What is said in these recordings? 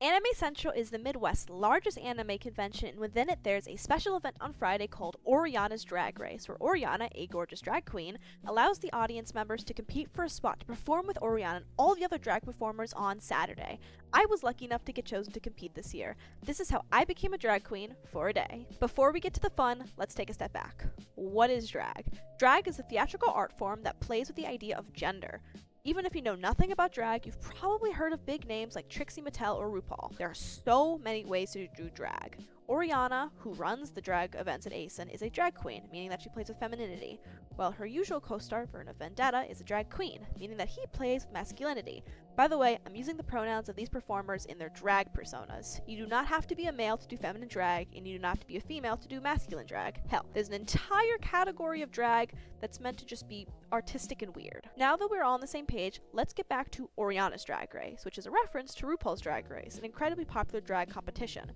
Anime Central is the Midwest's largest anime convention, and within it there's a special event on Friday called Oriana's Drag Race, where Oriana, a gorgeous drag queen, allows the audience members to compete for a spot to perform with Oriana and all the other drag performers on Saturday. I was lucky enough to get chosen to compete this year. This is how I became a drag queen for a day. Before we get to the fun, let's take a step back. What is drag? Drag is a theatrical art form that plays with the idea of gender. Even if you know nothing about drag, you've probably heard of big names like Trixie Mattel or RuPaul. There are so many ways to do drag. Oriana, who runs the drag events at ASIN, is a drag queen, meaning that she plays with femininity, while her usual co-star, Verna Vendetta, is a drag queen, meaning that he plays with masculinity. By the way, I'm using the pronouns of these performers in their drag personas. You do not have to be a male to do feminine drag, and you do not have to be a female to do masculine drag. Hell, there's an entire category of drag that's meant to just be artistic and weird. Now that we're all on the same page, let's get back to Oriana's Drag Race, which is a reference to RuPaul's Drag Race, an incredibly popular drag competition.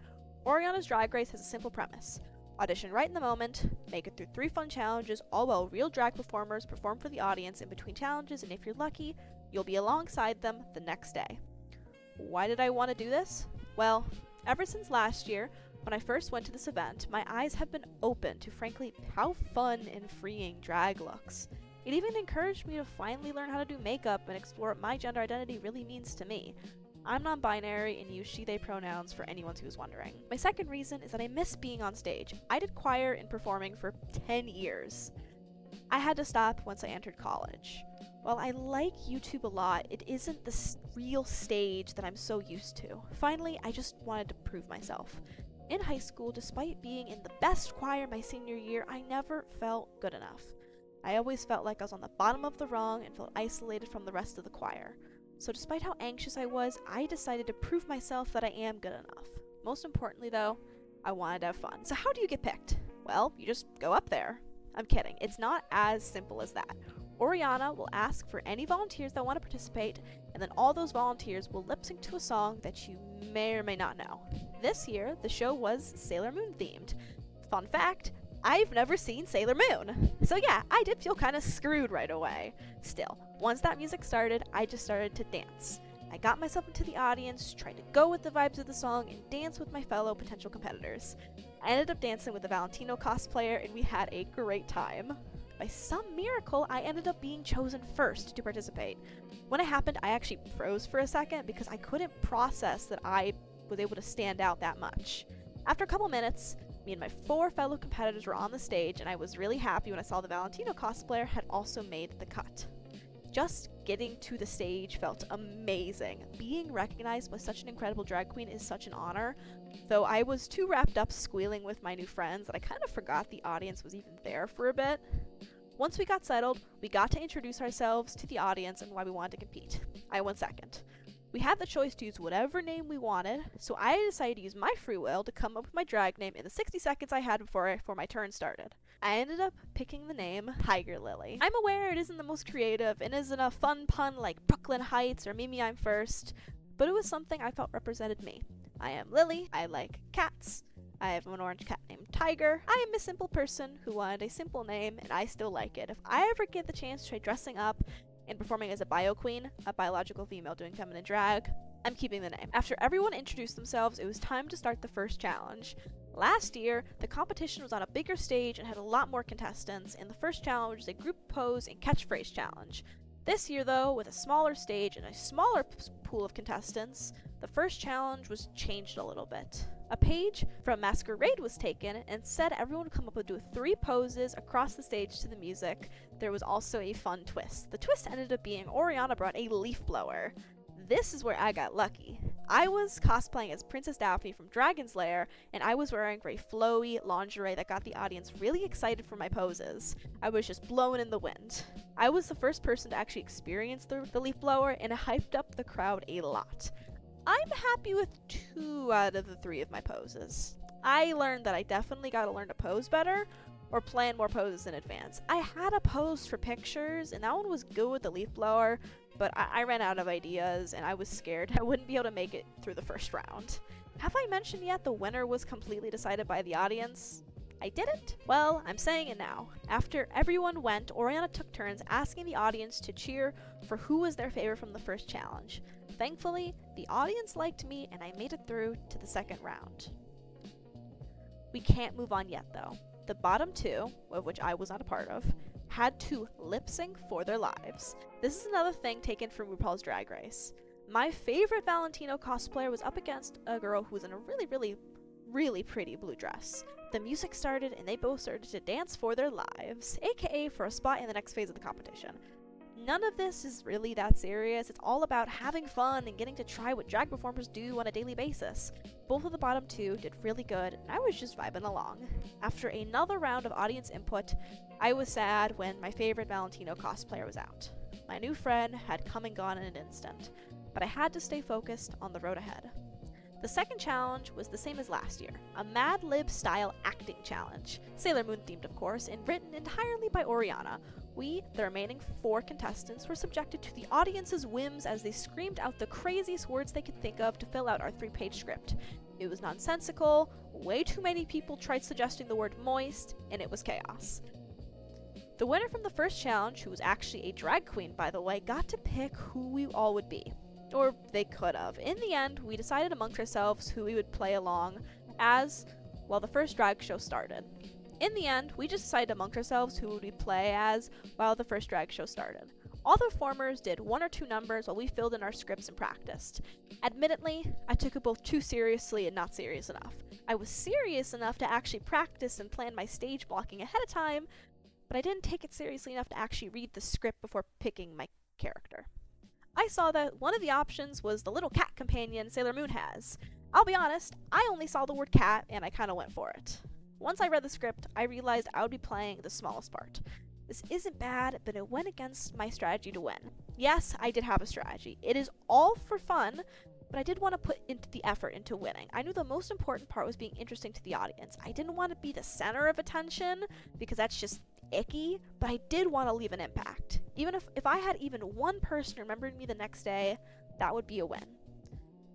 Oriana's Drag Race has a simple premise. Audition right in the moment, make it through 3 fun challenges, all while real drag performers perform for the audience in between challenges, and if you're lucky, you'll be alongside them the next day. Why did I want to do this? Well, ever since last year, when I first went to this event, my eyes have been open to frankly how fun and freeing drag looks. It even encouraged me to finally learn how to do makeup and explore what my gender identity really means to me. I'm non-binary and use she/they pronouns for anyone who's wondering. My second reason is that I miss being on stage. I did choir and performing for 10 years. I had to stop once I entered college. While I like YouTube a lot, it isn't the real stage that I'm so used to. Finally, I just wanted to prove myself. In high school, despite being in the best choir my senior year, I never felt good enough. I always felt like I was on the bottom of the rung and felt isolated from the rest of the choir. So despite how anxious I was, I decided to prove myself that I am good enough. Most importantly though, I wanted to have fun. So how do you get picked? Well, you just go up there. I'm kidding, it's not as simple as that. Oriana will ask for any volunteers that want to participate, and then all those volunteers will lip sync to a song that you may or may not know. This year, the show was Sailor Moon themed. Fun fact, I've never seen Sailor Moon. So yeah, I did feel kind of screwed right away. Still, once that music started, I just started to dance. I got myself into the audience, tried to go with the vibes of the song, and dance with my fellow potential competitors. I ended up dancing with a Valentino cosplayer, and we had a great time. By some miracle, I ended up being chosen first to participate. When it happened, I actually froze for a second because I couldn't process that I was able to stand out that much. After a couple minutes, me and my 4 fellow competitors were on the stage, and I was really happy when I saw the Valentino cosplayer had also made the cut. Just getting to the stage felt amazing. Being recognized by such an incredible drag queen is such an honor, though I was too wrapped up squealing with my new friends that I kind of forgot the audience was even there for a bit. Once we got settled, we got to introduce ourselves to the audience and why we wanted to compete. I went second. We had the choice to use whatever name we wanted, so I decided to use my free will to come up with my drag name in the 60 seconds I had before my turn started. I ended up picking the name Tiger Lily. I'm aware it isn't the most creative and isn't a fun pun like Brooklyn Heights or Mimi I'm First, but it was something I felt represented me. I am Lily, I like cats, I have an orange cat named Tiger, I am a simple person who wanted a simple name and I still like it. If I ever get the chance to try dressing up and performing as a bio queen, a biological female doing feminine drag, I'm keeping the name. After everyone introduced themselves, it was time to start the first challenge. Last year, the competition was on a bigger stage and had a lot more contestants, and the first challenge was a group pose and catchphrase challenge. This year though, with a smaller stage and a smaller pool of contestants, the first challenge was changed a little bit. A page from Masquerade was taken and said everyone would come up with 3 poses across the stage to the music. There was also a fun twist. The twist ended up being Oriana brought a leaf blower. This is where I got lucky. I was cosplaying as Princess Daphne from Dragon's Lair, and I was wearing very flowy lingerie that got the audience really excited for my poses. I was just blowing in the wind. I was the first person to actually experience the leaf blower, and it hyped up the crowd a lot. I'm happy with 2 out of the 3 of my poses. I learned that I definitely gotta learn to pose better, or plan more poses in advance. I had a pose for pictures, and that one was good with the leaf blower, but I ran out of ideas, and I was scared I wouldn't be able to make it through the first round. Have I mentioned yet the winner was completely decided by the audience? I didn't? Well, I'm saying it now. After everyone went, Oriana took turns asking the audience to cheer for who was their favorite from the first challenge. Thankfully, the audience liked me and I made it through to the second round. We can't move on yet though. The bottom two, of which I was not a part of, had to lip sync for their lives. This is another thing taken from RuPaul's Drag Race. My favorite Valentino cosplayer was up against a girl who was in a really pretty blue dress. The music started and they both started to dance for their lives, aka for a spot in the next phase of the competition. None of this is really that serious. It's all about having fun and getting to try what drag performers do on a daily basis. Both of the bottom two did really good, and I was just vibing along. After another round of audience input, I was sad when my favorite Valentino cosplayer was out. My new friend had come and gone in an instant, but I had to stay focused on the road ahead. The second challenge was the same as last year, a Mad Lib style acting challenge, Sailor Moon themed of course, and written entirely by Oriana. We, the remaining 4 contestants, were subjected to the audience's whims as they screamed out the craziest words they could think of to fill out our 3-page script. It was nonsensical, way too many people tried suggesting the word moist, and it was chaos. The winner from the first challenge, who was actually a drag queen by the way, got to pick who we all would be. Or they could have. In the end, we decided amongst ourselves who we would play along as, while the first drag show started. In the end, we just decided amongst ourselves who would we play as while the first drag show started. All the performers did 1 or 2 numbers while we filled in our scripts and practiced. Admittedly, I took it both too seriously and not serious enough. I was serious enough to actually practice and plan my stage blocking ahead of time, but I didn't take it seriously enough to actually read the script before picking my character. I saw that one of the options was the little cat companion Sailor Moon has. I'll be honest, I only saw the word cat and I kinda went for it. Once I read the script, I realized I would be playing the smallest part. This isn't bad, but it went against my strategy to win. Yes, I did have a strategy. It is all for fun, but I did want to put into the effort into winning. I knew the most important part was being interesting to the audience. I didn't want to be the center of attention, because that's just icky, but I did want to leave an impact. Even if I had even one person remembering me the next day, that would be a win.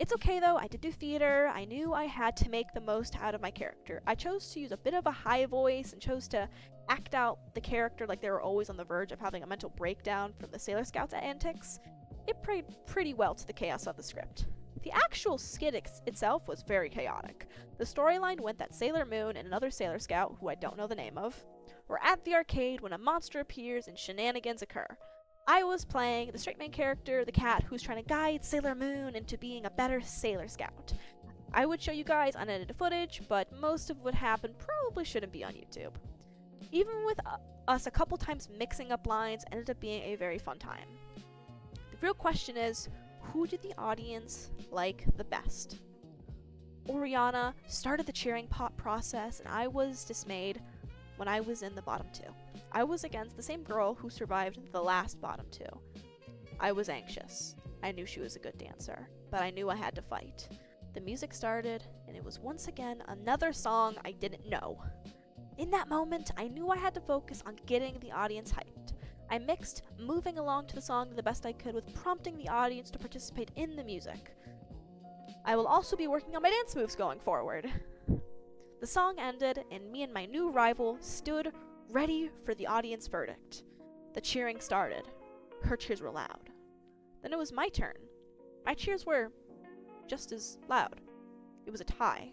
It's okay though, I did do theater. I knew I had to make the most out of my character. I chose to use a bit of a high voice and chose to act out the character like they were always on the verge of having a mental breakdown from the Sailor Scouts antics. It played pretty well to the chaos of the script. The actual skit itself was very chaotic. The storyline went that Sailor Moon and another Sailor Scout, who I don't know the name of, were at the arcade when a monster appears and shenanigans occur. I was playing the straight man character, the cat, who's trying to guide Sailor Moon into being a better Sailor Scout. I would show you guys unedited footage, but most of what happened probably shouldn't be on YouTube. Even with us a couple times mixing up lines, ended up being a very fun time. The real question is, who did the audience like the best? Oriana started the cheering process, and I was dismayed when I was in the bottom 2. I was against the same girl who survived the last bottom 2. I was anxious. I knew she was a good dancer, but I knew I had to fight. The music started, and it was once again another song I didn't know. In that moment, I knew I had to focus on getting the audience hyped. I mixed moving along to the song the best I could with prompting the audience to participate in the music. I will also be working on my dance moves going forward. The song ended, and me and my new rival stood ready for the audience verdict. The cheering started. Her cheers were loud. Then it was my turn. My cheers were just as loud. It was a tie.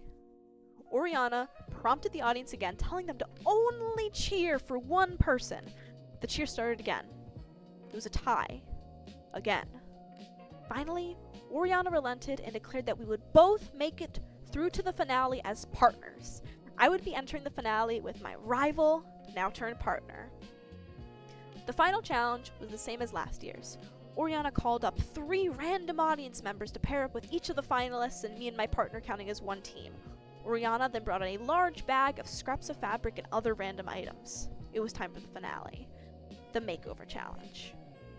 Oriana prompted the audience again, telling them to only cheer for one person. The cheer started again. It was a tie. Again. Finally, Oriana relented and declared that we would both make it through to the finale as partners. I would be entering the finale with my rival, now turned partner. The final challenge was the same as last year's. Oriana called up 3 random audience members to pair up with each of the finalists, and me and my partner counting as one team. Oriana then brought in a large bag of scraps of fabric and other random items. It was time for the finale, the makeover challenge.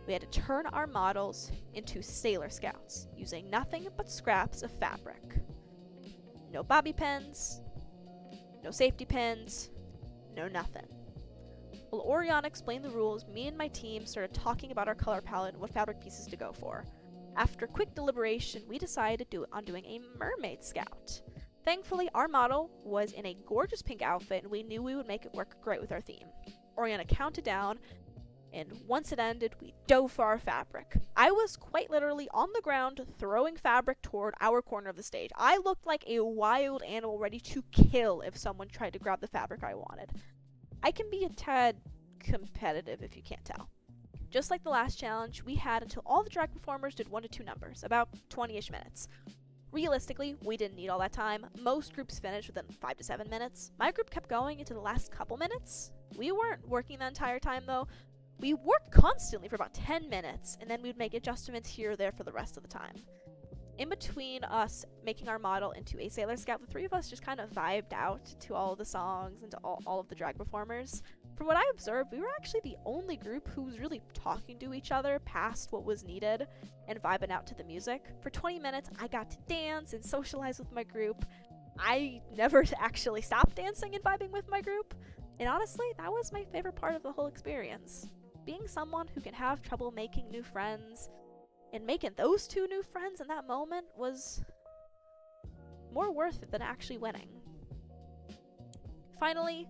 We had to turn our models into Sailor Scouts, using nothing but scraps of fabric. No bobby pins, no safety pins, no nothing. While Oriana explained the rules, me and my team started talking about our color palette and what fabric pieces to go for. After quick deliberation, we decided on doing a mermaid scout. Thankfully, our model was in a gorgeous pink outfit, and we knew we would make it work great with our theme. Oriana counted down, And once it ended, we dove for our fabric. I was quite literally on the ground throwing fabric toward our corner of the stage. I looked like a wild animal ready to kill if someone tried to grab the fabric I wanted. I can be a tad competitive if you can't tell. Just like the last challenge, we had until all the drag performers did 1 to 2 numbers, about 20-ish minutes. Realistically, we didn't need all that time. Most groups finished within 5 to 7 minutes. My group kept going into the last couple minutes. We weren't working the entire time though. We worked constantly for about 10 minutes, and then we'd make adjustments here or there for the rest of the time. In between us making our model into a Sailor Scout, the three of us just kind of vibed out to all of the songs and to all of the drag performers. From what I observed, we were actually the only group who was really talking to each other past what was needed and vibing out to the music. For 20 minutes, I got to dance and socialize with my group. I never actually stopped dancing and vibing with my group, and honestly, that was my favorite part of the whole experience. Being someone who can have trouble making new friends, and making those 2 new friends in that moment was more worth it than actually winning. Finally,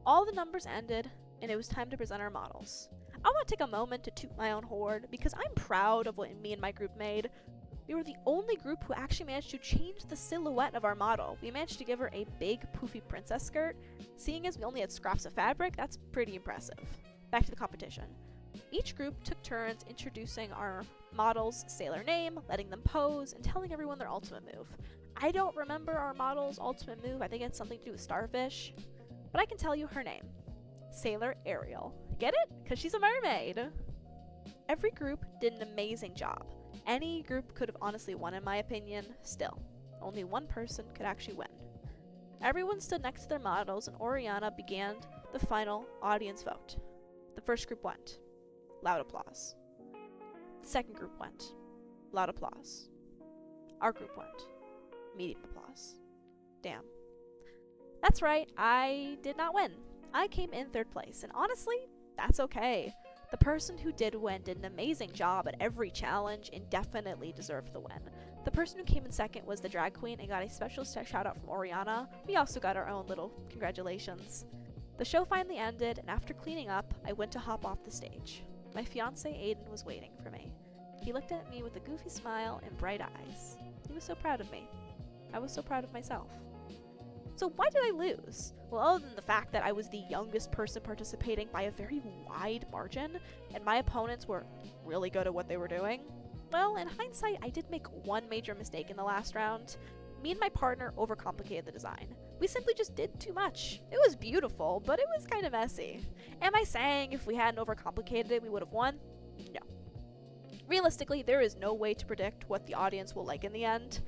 all the numbers ended, and it was time to present our models. I want to take a moment to toot my own horn because I'm proud of what me and my group made. We were the only group who actually managed to change the silhouette of our model. We managed to give her a big poofy princess skirt. Seeing as we only had scraps of fabric, that's pretty impressive. Back to the competition. Each group took turns introducing our model's sailor name, letting them pose, and telling everyone their ultimate move. I don't remember our model's ultimate move. I think it's something to do with starfish. But I can tell you her name. Sailor Ariel. Get it? Because she's a mermaid. Every group did an amazing job. Any group could have honestly won in my opinion. Still, only one person could actually win. Everyone stood next to their models and Oriana began the final audience vote. The first group went. Loud applause. The second group went. Loud applause. Our group went. Medium applause. Damn. That's right, I did not win. I came in 3rd place, and honestly, that's okay. The person who did win did an amazing job at every challenge and definitely deserved the win. The person who came in 2nd was the drag queen and got a special shout out from Oriana. We also got our own little congratulations. The show finally ended, and after cleaning up, I went to hop off the stage. My fiance Aiden was waiting for me. He looked at me with a goofy smile and bright eyes. He was so proud of me. I was so proud of myself. So why did I lose? Well, other than the fact that I was the youngest person participating by a very wide margin, and my opponents were really good at what they were doing, well, in hindsight, I did make one major mistake in the last round. Me and my partner overcomplicated the design. We simply just did too much. It was beautiful, but it was kind of messy. Am I saying if we hadn't overcomplicated it, we would have won? No. Realistically, there is no way to predict what the audience will like in the end.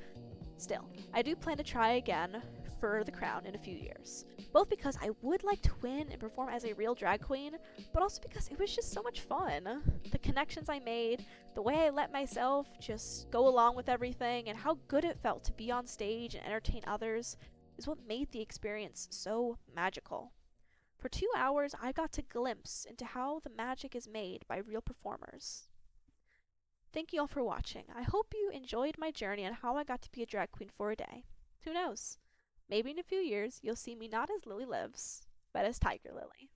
Still, I do plan to try again for the crown in a few years. Both because I would like to win and perform as a real drag queen, but also because it was just so much fun. The connections I made, the way I let myself just go along with everything, and how good it felt to be on stage and entertain others is what made the experience so magical. For 2 hours, I got to glimpse into how the magic is made by real performers. Thank you all for watching. I hope you enjoyed my journey on how I got to be a drag queen for a day. Who knows? Maybe in a few years, you'll see me not as Lily Lives, but as Tiger Lily.